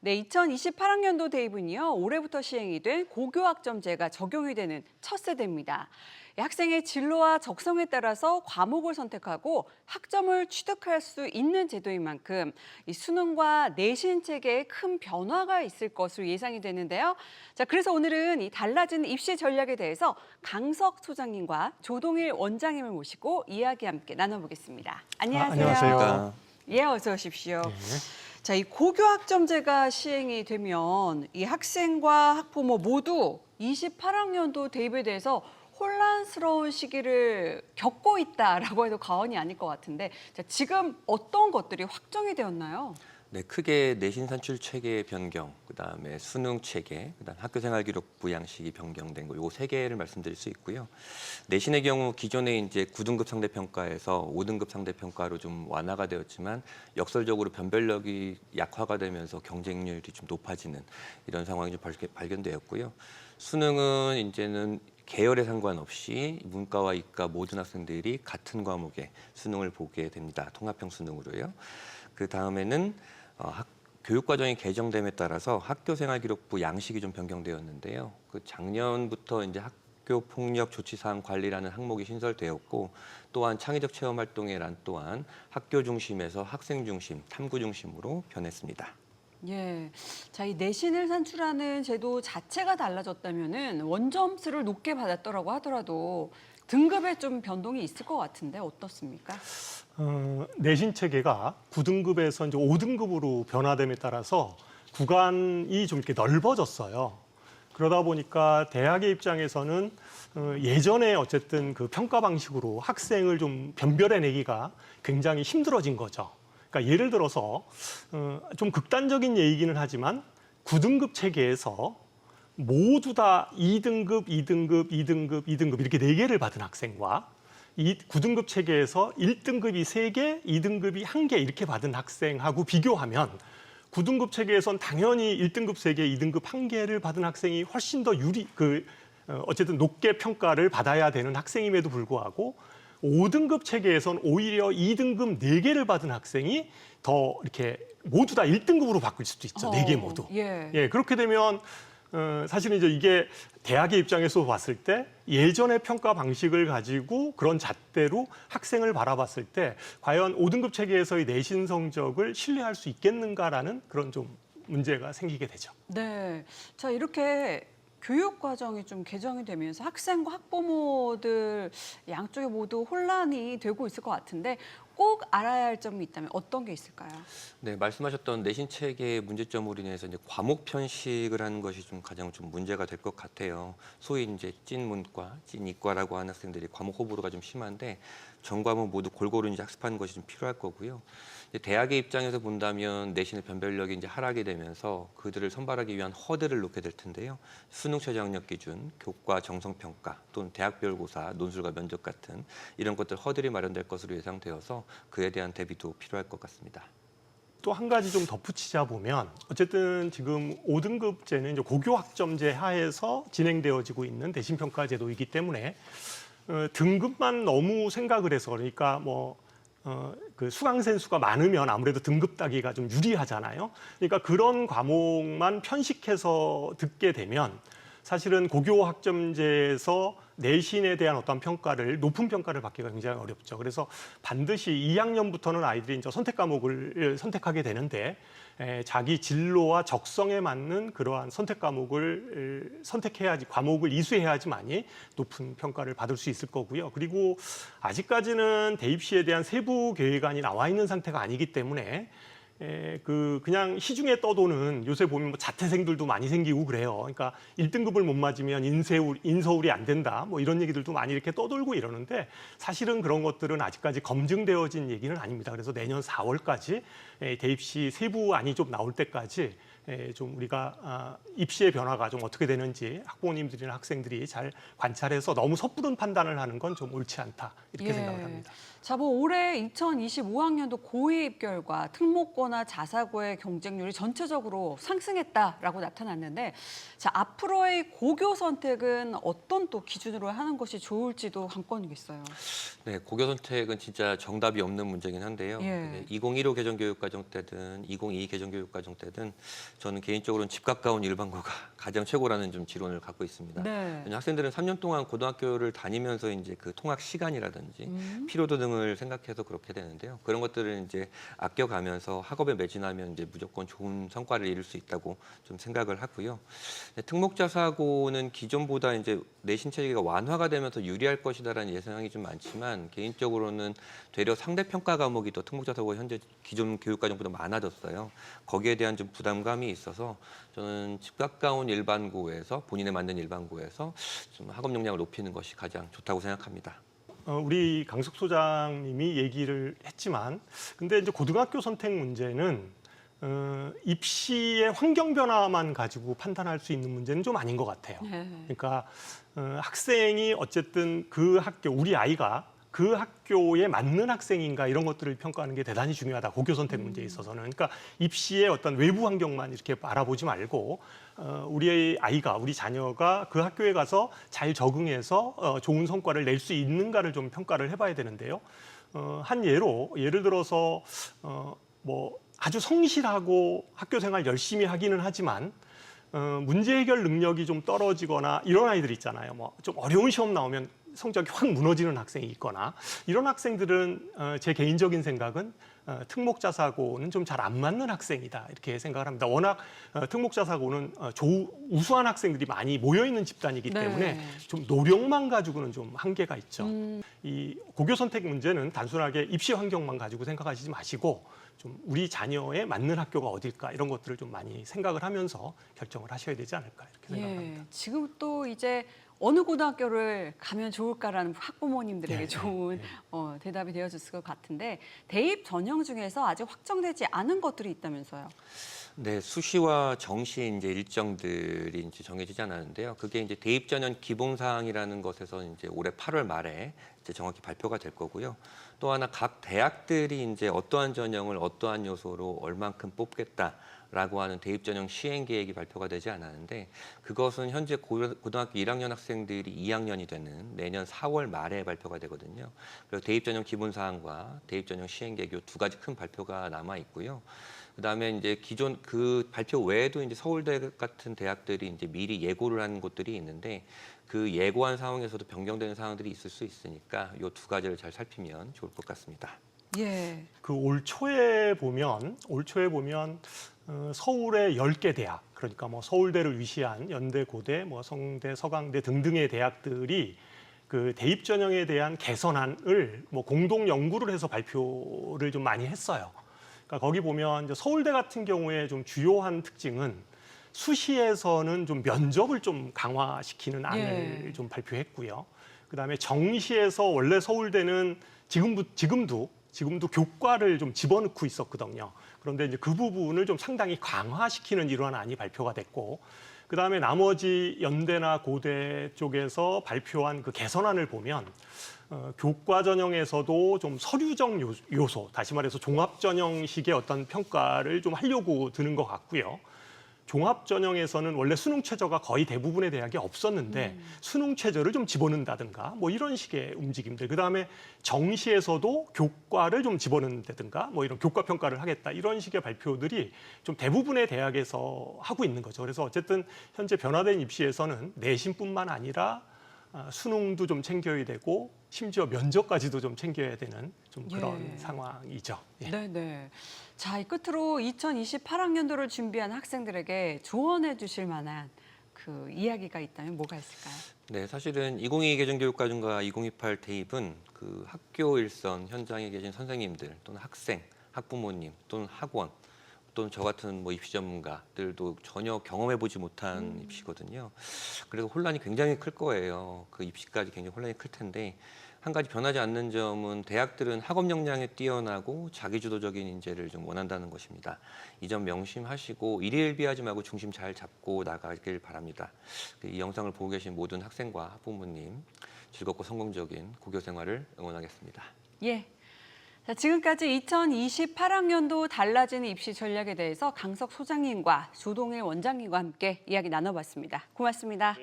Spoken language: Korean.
네, 2028학년도 대입은요, 올해부터 시행이 된 고교학점제가 적용이 되는 첫 세대입니다. 학생의 진로와 적성에 따라서 과목을 선택하고 학점을 취득할 수 있는 제도인 만큼 이 수능과 내신 체계에 큰 변화가 있을 것으로 예상이 되는데요. 자, 그래서 오늘은 이 달라진 입시 전략에 대해서 강석 소장님과 조동일 원장님을 모시고 이야기 함께 나눠보겠습니다. 안녕하세요. 안녕하세요. 예, 어서 오십시오. 네. 자, 이 고교학점제가 시행이 되면 이 학생과 학부모 모두 28학년도 대입에 대해서 혼란스러운 시기를 겪고 있다라고 해도 과언이 아닐 것 같은데, 자, 지금 어떤 것들이 확정이 되었나요? 네, 크게 내신 산출 체계 변경, 그다음에 수능 체계, 그다음 학교생활기록부 양식이 변경된 거, 요거 세 개를 말씀드릴 수 있고요. 내신의 경우 기존에 이제 9등급 상대평가에서 5등급 상대평가로 좀 완화가 되었지만 역설적으로 변별력이 약화가 되면서 경쟁률이 좀 높아지는 이런 상황이 좀 발견되었고요. 수능은 이제는 계열에 상관없이 문과와 이과 모든 학생들이 같은 과목에 수능을 보게 됩니다. 통합형 수능으로요. 그 다음에는 교육과정이 개정됨에 따라서 학교생활기록부 양식이 좀 변경되었는데요. 그 작년부터 이제 학교폭력 조치사항 관리라는 항목이 신설되었고, 또한 창의적 체험활동의 란 또한 학교 중심에서 학생 중심, 탐구 중심으로 변했습니다. 예. 자, 이 내신을 산출하는 제도 자체가 달라졌다면은 원점수를 높게 받았더라고 하더라도 등급에 좀 변동이 있을 것 같은데 어떻습니까? 내신 체계가 9등급에서 이제 5등급으로 변화됨에 따라서 구간이 좀 이렇게 넓어졌어요. 그러다 보니까 대학의 입장에서는 예전에 어쨌든 그 평가 방식으로 학생을 좀 변별해내기가 굉장히 힘들어진 거죠. 그러니까 예를 들어서 좀 극단적인 얘기는 하지만 9등급 체계에서 모두 다 2등급, 2등급, 2등급, 2등급 이렇게 4개를 받은 학생과 이 9등급 체계에서 1등급이 3개, 2등급이 1개 이렇게 받은 학생하고 비교하면 9등급 체계에선 당연히 1등급 3개, 2등급 1개를 받은 학생이 훨씬 더 어쨌든 높게 평가를 받아야 되는 학생임에도 불구하고 5등급 체계에선 오히려 2등급 4개를 받은 학생이 더 이렇게 모두 다 1등급으로 바뀔 수도 있죠. 4개 모두. 예. 그렇게 되면 사실은 이제 이게 대학의 입장에서 봤을 때 예전의 평가 방식을 가지고 그런 잣대로 학생을 바라봤을 때 과연 5등급 체계에서의 내신 성적을 신뢰할 수 있겠는가라는 그런 좀 문제가 생기게 되죠. 네. 자, 이렇게 교육 과정이 좀 개정이 되면서 학생과 학부모들 양쪽에 모두 혼란이 되고 있을 것 같은데 꼭 알아야 할 점이 있다면 어떤 게 있을까요? 네, 말씀하셨던 내신 체계의 문제점으로 인해서 이제 과목 편식을 하는 것이 좀 가장 좀 문제가 될 것 같아요. 소위 이제 찐 문과, 찐 이과라고 하는 학생들이 과목 호불호가 좀 심한데 전 과목 모두 골고루 이제 학습하는 것이 좀 필요할 거고요. 이제 대학의 입장에서 본다면 내신의 변별력이 이제 하락이 되면서 그들을 선발하기 위한 허들을 놓게 될 텐데요. 수능 최저 학력 기준, 교과 정성 평가 또는 대학별 고사, 논술과 면접 같은 이런 것들 허들이 마련될 것으로 예상되어서 그에 대한 대비도 필요할 것 같습니다. 또 한 가지 좀 덧붙이자 보면 어쨌든 지금 5등급제는 이제 고교학점제 하에서 진행되어지고 있는 내신평가 제도이기 때문에 등급만 너무 생각을 해서 그러니까 그 수강생 수가 많으면 아무래도 등급 따기가 좀 유리하잖아요. 그러니까 그런 과목만 편식해서 듣게 되면 사실은 고교학점제에서 내신에 대한 어떤 평가를 높은 평가를 받기가 굉장히 어렵죠. 그래서 반드시 2학년부터는 아이들이 이제 선택 과목을 선택하게 되는데 자기 진로와 적성에 맞는 그러한 선택 과목을 선택해야지 과목을 이수해야지만이 높은 평가를 받을 수 있을 거고요. 그리고 아직까지는 대입 시에 대한 세부 계획안이 나와 있는 상태가 아니기 때문에 그냥 시중에 떠도는 요새 보면 뭐 자퇴생들도 많이 생기고 그래요. 그러니까 1등급을 못 맞으면 인서울이 안 된다. 뭐 이런 얘기들도 많이 이렇게 떠돌고 이러는데 사실은 그런 것들은 아직까지 검증되어진 얘기는 아닙니다. 그래서 내년 4월까지 대입 시 세부안이 좀 나올 때까지 좀 우리가 입시의 변화가 좀 어떻게 되는지 학부모님들이나 학생들이 잘 관찰해서 너무 섣부른 판단을 하는 건 좀 옳지 않다 이렇게 생각을 합니다. 자, 뭐 올해 2025학년도 고2 입결과 특목고나 자사고의 경쟁률이 전체적으로 상승했다라고 나타났는데, 자, 앞으로의 고교 선택은 어떤 또 기준으로 하는 것이 좋을지도 관건이겠어요. 네, 고교 선택은 진짜 정답이 없는 문제긴 한데요. 예. 2015 개정교육과정 때든 2022 개정교육과정 때든 저는 개인적으로는 집 가까운 일반고가 가장 최고라는 좀 지론을 갖고 있습니다. 네. 왜냐하면 학생들은 3년 동안 고등학교를 다니면서 이제 그 통학 시간이라든지 피로도 등을 생각해서 그렇게 되는데요. 그런 것들을 이제 아껴가면서 학업에 매진하면 이제 무조건 좋은 성과를 이룰 수 있다고 좀 생각을 하고요. 특목자사고는 기존보다 이제 내신 체계가 완화가 되면서 유리할 것이다라는 예상이 좀 많지만 개인적으로는 되려 상대 평가 과목이 더 특목자사고 현재 기존 교육과정보다 많아졌어요. 거기에 대한 좀 부담감이 있어서 저는 집 가까운 일반고에서 본인에 맞는 일반고에서 좀 학업 역량을 높이는 것이 가장 좋다고 생각합니다. 우리 강석 소장님이 얘기를 했지만, 근데 이제 고등학교 선택 문제는 입시의 환경 변화만 가지고 판단할 수 있는 문제는 좀 아닌 것 같아요. 네. 그러니까 학생이 어쨌든 그 학교, 우리 아이가 그 학교에 맞는 학생인가 이런 것들을 평가하는 게 대단히 중요하다. 고교 선택 문제에 있어서는. 그러니까 입시의 어떤 외부 환경만 이렇게 바라보지 말고 우리 아이가, 우리 자녀가 그 학교에 가서 잘 적응해서 좋은 성과를 낼 수 있는가를 좀 평가를 해봐야 되는데요. 한 예를 들어서 뭐 아주 성실하고 학교 생활 열심히 하기는 하지만 문제 해결 능력이 좀 떨어지거나 이런 아이들 있잖아요. 뭐 좀 어려운 시험 나오면 성적이 확 무너지는 학생이 있거나 이런 학생들은 제 개인적인 생각은 특목자사고는 좀 잘 안 맞는 학생이다 이렇게 생각을 합니다. 워낙 특목자사고는 우수한 학생들이 많이 모여 있는 집단이기 때문에 네. 좀 노력만 가지고는 좀 한계가 있죠. 이 고교 선택 문제는 단순하게 입시 환경만 가지고 생각하시지 마시고 좀 우리 자녀에 맞는 학교가 어딜까 이런 것들을 좀 많이 생각을 하면서 결정을 하셔야 되지 않을까 이렇게 생각합니다. 예, 지금 또 이제 어느 고등학교를 가면 좋을까라는 학부모님들에게 네, 좋은 네. 대답이 되어줬을 것 같은데, 대입 전형 중에서 아직 확정되지 않은 것들이 있다면서요. 네, 수시와 정시 이제 일정들이 이제 정해지지 않았는데요. 그게 이제 대입 전형 기본 사항이라는 것에서 이제 올해 8월 말에 이제 정확히 발표가 될 거고요. 또 하나 각 대학들이 이제 어떠한 전형을 어떠한 요소로 얼만큼 뽑겠다라고 하는 대입 전형 시행 계획이 발표가 되지 않았는데, 그것은 현재 고등학교 1학년 학생들이 2학년이 되는 내년 4월 말에 발표가 되거든요. 그리고 대입 전형 기본 사항과 대입 전형 시행 계획 이 두 가지 큰 발표가 남아 있고요. 그다음에 이제 기존 그 발표 외에도 이제 서울대 같은 대학들이 이제 미리 예고를 한 곳들이 있는데, 그 예고한 상황에서도 변경되는 상황들이 있을 수 있으니까 이 두 가지를 잘 살피면 좋을 것 같습니다. 예. 그 올 초에 보면 서울의 10개 대학, 그러니까 뭐 서울대를 위시한 연대, 고대, 뭐 성대, 서강대 등등의 대학들이 그 대입 전형에 대한 개선안을 뭐 공동 연구를 해서 발표를 좀 많이 했어요. 그러니까 거기 보면 이제 서울대 같은 경우에 좀 주요한 특징은 수시에서는 좀 면접을 좀 강화시키는 안을 예. 좀 발표했고요. 그다음에 정시에서 원래 서울대는 지금도 교과를 좀 집어넣고 있었거든요. 그런데 이제 그 부분을 좀 상당히 강화시키는 이러한 안이 발표가 됐고, 그다음에 나머지 연대나 고대 쪽에서 발표한 그 개선안을 보면 교과 전형에서도 좀 서류적 요소, 다시 말해서 종합 전형식의 어떤 평가를 좀 하려고 드는 것 같고요. 종합 전형에서는 원래 수능 최저가 거의 대부분의 대학이 없었는데 수능 최저를 좀 집어넣는다든가 뭐 이런 식의 움직임들. 그다음에 정시에서도 교과를 좀 집어넣는다든가 뭐 이런 교과 평가를 하겠다 이런 식의 발표들이 좀 대부분의 대학에서 하고 있는 거죠. 그래서 어쨌든 현재 변화된 입시에서는 내신뿐만 아니라 수능도 좀 챙겨야 되고 심지어 면접까지도 좀 챙겨야 되는 좀 그런 예. 상황이죠. 예. 네네. 자, 이 끝으로 2028학년도를 준비한 학생들에게 조언해 주실 만한 그 이야기가 있다면 뭐가 있을까요? 네, 사실은 2022 개정교육과정과 2028 대입은 그 학교 일선 현장에 계신 선생님들 또는 학생, 학부모님 또는 학원 또는 저 같은 뭐 입시 전문가들도 전혀 경험해보지 못한 입시거든요. 그래서 혼란이 굉장히 클 거예요. 그 입시까지 굉장히 혼란이 클 텐데, 한 가지 변하지 않는 점은 대학들은 학업 역량에 뛰어나고 자기주도적인 인재를 좀 원한다는 것입니다. 이 점 명심하시고 일희일비하지 말고 중심 잘 잡고 나가길 바랍니다. 이 영상을 보고 계신 모든 학생과 학부모님 즐겁고 성공적인 고교 생활을 응원하겠습니다. 예. 자, 지금까지 2028학년도 달라지는 입시 전략에 대해서 강석 소장님과 조동일 원장님과 함께 이야기 나눠봤습니다. 고맙습니다.